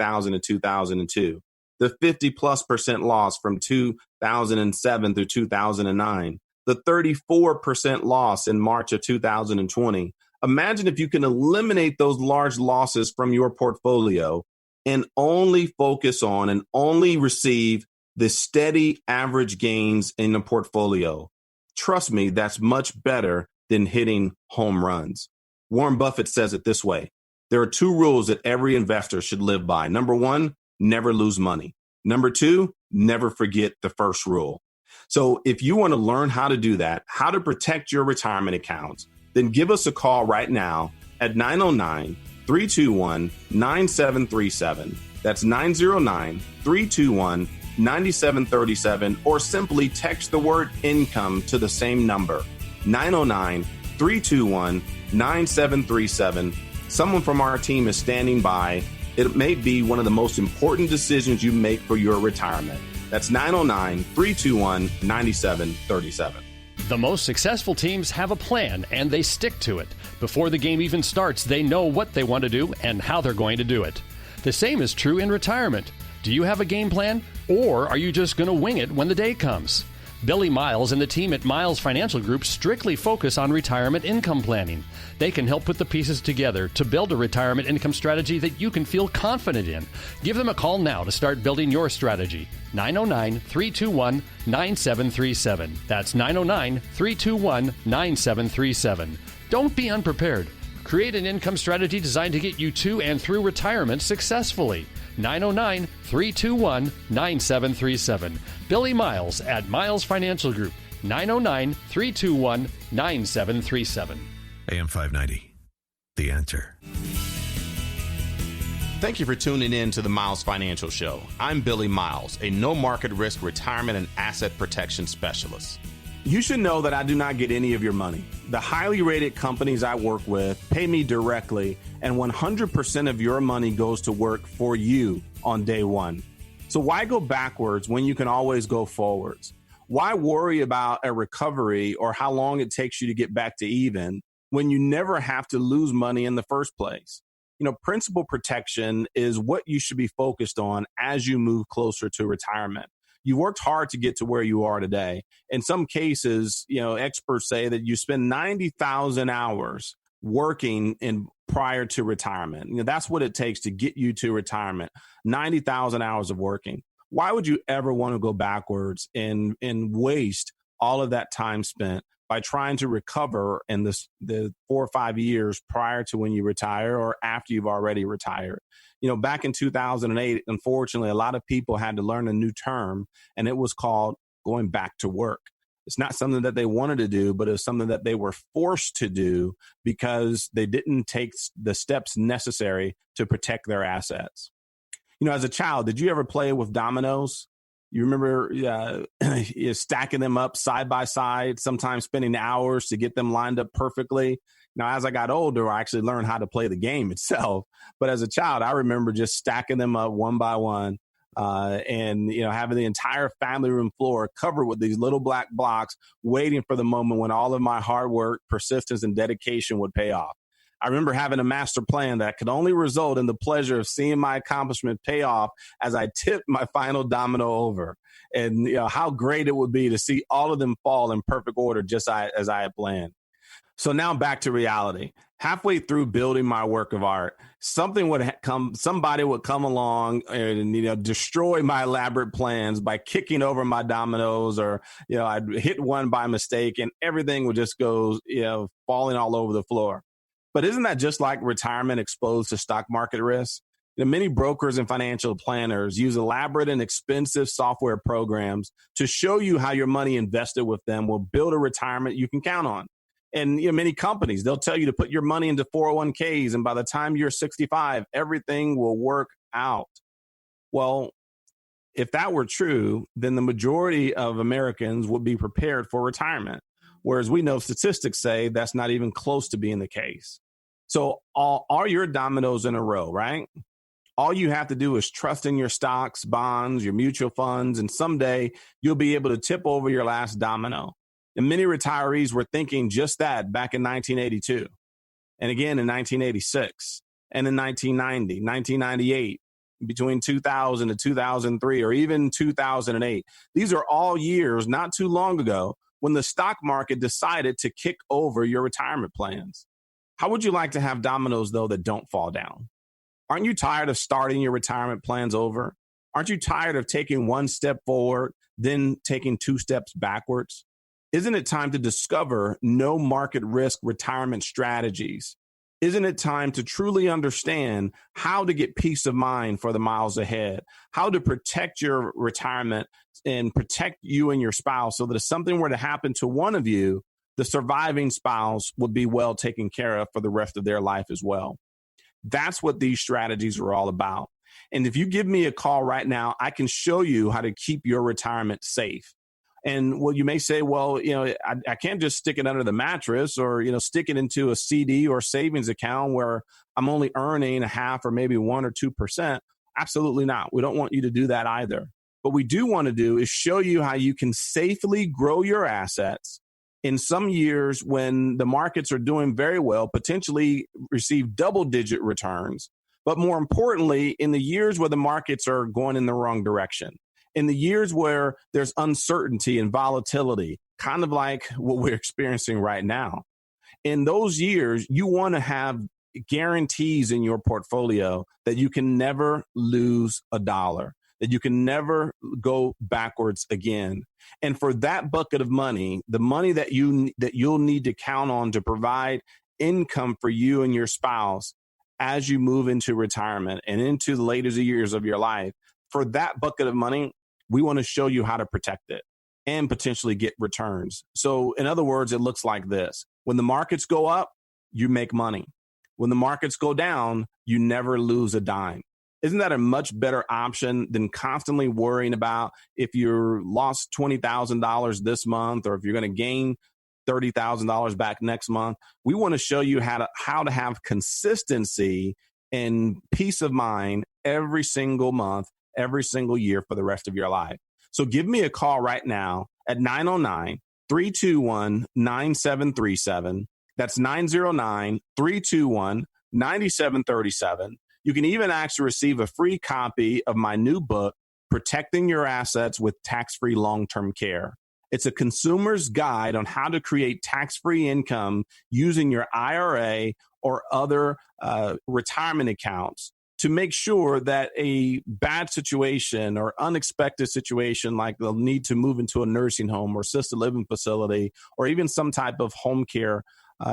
2000 to 2002, the 50+% loss from 2007 through 2009, the 34% loss in March of 2020. Imagine if you can eliminate those large losses from your portfolio and only focus on and only receive the steady average gains in the portfolio. Trust me, that's much better than hitting home runs. Warren Buffett says it this way. There are two rules that every investor should live by. Number one, never lose money. Number two, never forget the first rule. So if you want to learn how to do that, how to protect your retirement accounts, then give us a call right now at 909-321-9737. That's 909-321-9737, or simply text the word income to the same number, 909-321-9737. Someone from our team is standing by. It may be one of the most important decisions you make for your retirement. That's 909-321-9737. The most successful teams have a plan, and they stick to it. Before the game even starts, they know what they want to do and how they're going to do it. The same is true in retirement. Do you have a game plan, or are you just going to wing it when the day comes? Billy Miles and the team at Miles Financial Group strictly focus on retirement income planning. They can help put the pieces together to build a retirement income strategy that you can feel confident in. Give them a call now to start building your strategy. 909-321-9737. That's 909-321-9737. Don't be unprepared. Create an income strategy designed to get you to and through retirement successfully. 909-321-9737. Billy Miles at Miles Financial Group. 909-321-9737. AM 590. The Answer. Thank you for tuning in to the Miles Financial Show. I'm Billy Miles, a no-market risk retirement and asset protection specialist. You should know that I do not get any of your money. The highly rated companies I work with pay me directly, and 100% of your money goes to work for you on day one. So why go backwards when you can always go forwards? Why worry about a recovery or how long it takes you to get back to even when you never have to lose money in the first place? You know, principal protection is what you should be focused on as you move closer to retirement. You worked hard to get to where you are today. In some cases, you know, experts say that you spend 90,000 hours working prior to retirement. You know, that's what it takes to get you to retirement. 90,000 hours of working. Why would you ever want to go backwards and waste all of that time spent by trying to recover in the 4 or 5 years prior to when you retire or after you've already retired? You know, back in 2008, unfortunately, a lot of people had to learn a new term, and it was called going back to work. It's not something that they wanted to do, but it was something that they were forced to do because they didn't take the steps necessary to protect their assets. You know, as a child, did you ever play with dominoes? You remember stacking them up side by side, sometimes spending hours to get them lined up perfectly. Now, as I got older, I actually learned how to play the game itself. But as a child, I remember just stacking them up one by one and, you know, having the entire family room floor covered with these little black blocks, waiting for the moment when all of my hard work, persistence, and dedication would pay off. I remember having a master plan that could only result in the pleasure of seeing my accomplishment pay off as I tipped my final domino over. And, you know, how great it would be to see all of them fall in perfect order just as I had planned. So now back to reality. Halfway through building my work of art, somebody would come along and, you know, destroy my elaborate plans by kicking over my dominoes, or, you know, I'd hit one by mistake and everything would just go, you know, falling all over the floor. But isn't that just like retirement exposed to stock market risk? You know, many brokers and financial planners use elaborate and expensive software programs to show you how your money invested with them will build a retirement you can count on. And, you know, many companies, they'll tell you to put your money into 401ks, and by the time you're 65, everything will work out. Well, if that were true, then the majority of Americans would be prepared for retirement. Whereas we know statistics say that's not even close to being the case. So are your dominoes in a row, right? All you have to do is trust in your stocks, bonds, your mutual funds, and someday you'll be able to tip over your last domino. And many retirees were thinking just that back in 1982, and again in 1986, and in 1990, 1998, between 2000 to 2003, or even 2008. These are all years not too long ago when the stock market decided to kick over your retirement plans. How would you like to have dominoes, though, that don't fall down? Aren't you tired of starting your retirement plans over? Aren't you tired of taking one step forward, then taking two steps backwards? Isn't it time to discover no market risk retirement strategies? Isn't it time to truly understand how to get peace of mind for the miles ahead, how to protect your retirement and protect you and your spouse so that if something were to happen to one of you, the surviving spouse would be well taken care of for the rest of their life as well? That's what these strategies are all about. And if you give me a call right now, I can show you how to keep your retirement safe. And well, you may say, well, I can't just stick it under the mattress or, stick it into a CD or savings account where I'm only earning a half or maybe 1 or 2%. Absolutely not. We don't want you to do that either. What we do want to do is show you how you can safely grow your assets in some years when the markets are doing very well, potentially receive double-digit returns. But more importantly, in the years where the markets are going in the wrong direction, in the years where there's uncertainty and volatility, kind of like what we're experiencing right now, in those years, you want to have guarantees in your portfolio that you can never lose a dollar, that you can never go backwards again. And for that bucket of money, the money that you'll need to count on to provide income for you and your spouse as you move into retirement and into the later years of your life, for that bucket of money, we want to show you how to protect it and potentially get returns. So in other words, it looks like this. When the markets go up, you make money. When the markets go down, you never lose a dime. Isn't that a much better option than constantly worrying about if you lost $20,000 this month or if you're going to gain $30,000 back next month? We want to show you how to have consistency and peace of mind every single month, every single year for the rest of your life. So give me a call right now at 909-321-9737. That's 909-321-9737. You can even actually receive a free copy of my new book, Protecting Your Assets with Tax-Free Long-Term Care. It's a consumer's guide on how to create tax-free income using your IRA or other retirement accounts to make sure that a bad situation or unexpected situation, like they'll need to move into a nursing home or assisted living facility or even some type of home care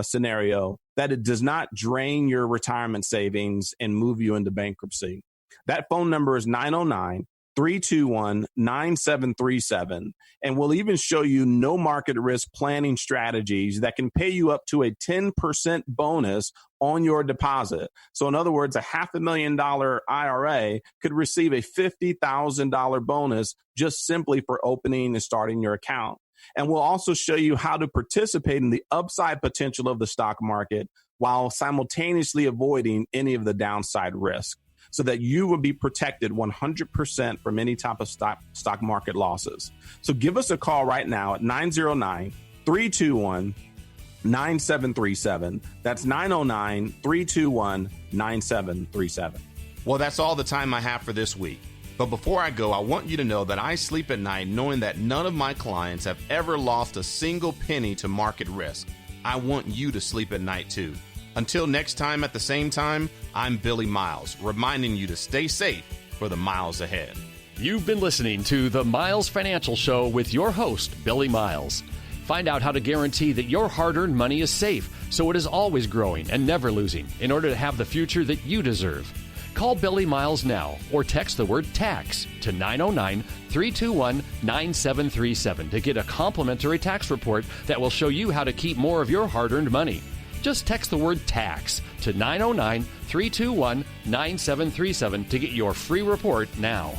scenario, that it does not drain your retirement savings and move you into bankruptcy. That phone number is 909-321-9737. And we'll even show you no market risk planning strategies that can pay you up to a 10% bonus on your deposit. So in other words, a $500,000 IRA could receive a $50,000 bonus just simply for opening and starting your account. And we'll also show you how to participate in the upside potential of the stock market while simultaneously avoiding any of the downside risk so that you will be protected 100% from any type of stock market losses. So give us a call right now at 909-321-9737. That's 909-321-9737. Well, that's all the time I have for this week. But before I go, I want you to know that I sleep at night knowing that none of my clients have ever lost a single penny to market risk. I want you to sleep at night too. Until next time at the same time, I'm Billy Miles, reminding you to stay safe for the miles ahead. You've been listening to the Miles Financial Show with your host, Billy Miles. Find out how to guarantee that your hard-earned money is safe so it is always growing and never losing in order to have the future that you deserve. Call Billy Miles now or text the word TAX to 909-321-9737 to get a complimentary tax report that will show you how to keep more of your hard-earned money. Just text the word TAX to 909-321-9737 to get your free report now.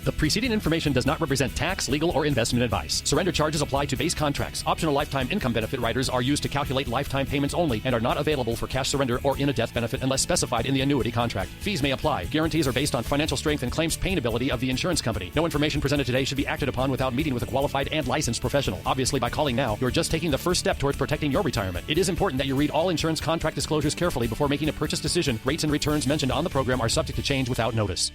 The preceding information does not represent tax, legal, or investment advice. Surrender charges apply to base contracts. Optional lifetime income benefit riders are used to calculate lifetime payments only and are not available for cash surrender or in a death benefit unless specified in the annuity contract. Fees may apply. Guarantees are based on financial strength and claims paying ability of the insurance company. No information presented today should be acted upon without meeting with a qualified and licensed professional. Obviously, by calling now, you're just taking the first step towards protecting your retirement. It is important that you read all insurance contract disclosures carefully before making a purchase decision. Rates and returns mentioned on the program are subject to change without notice.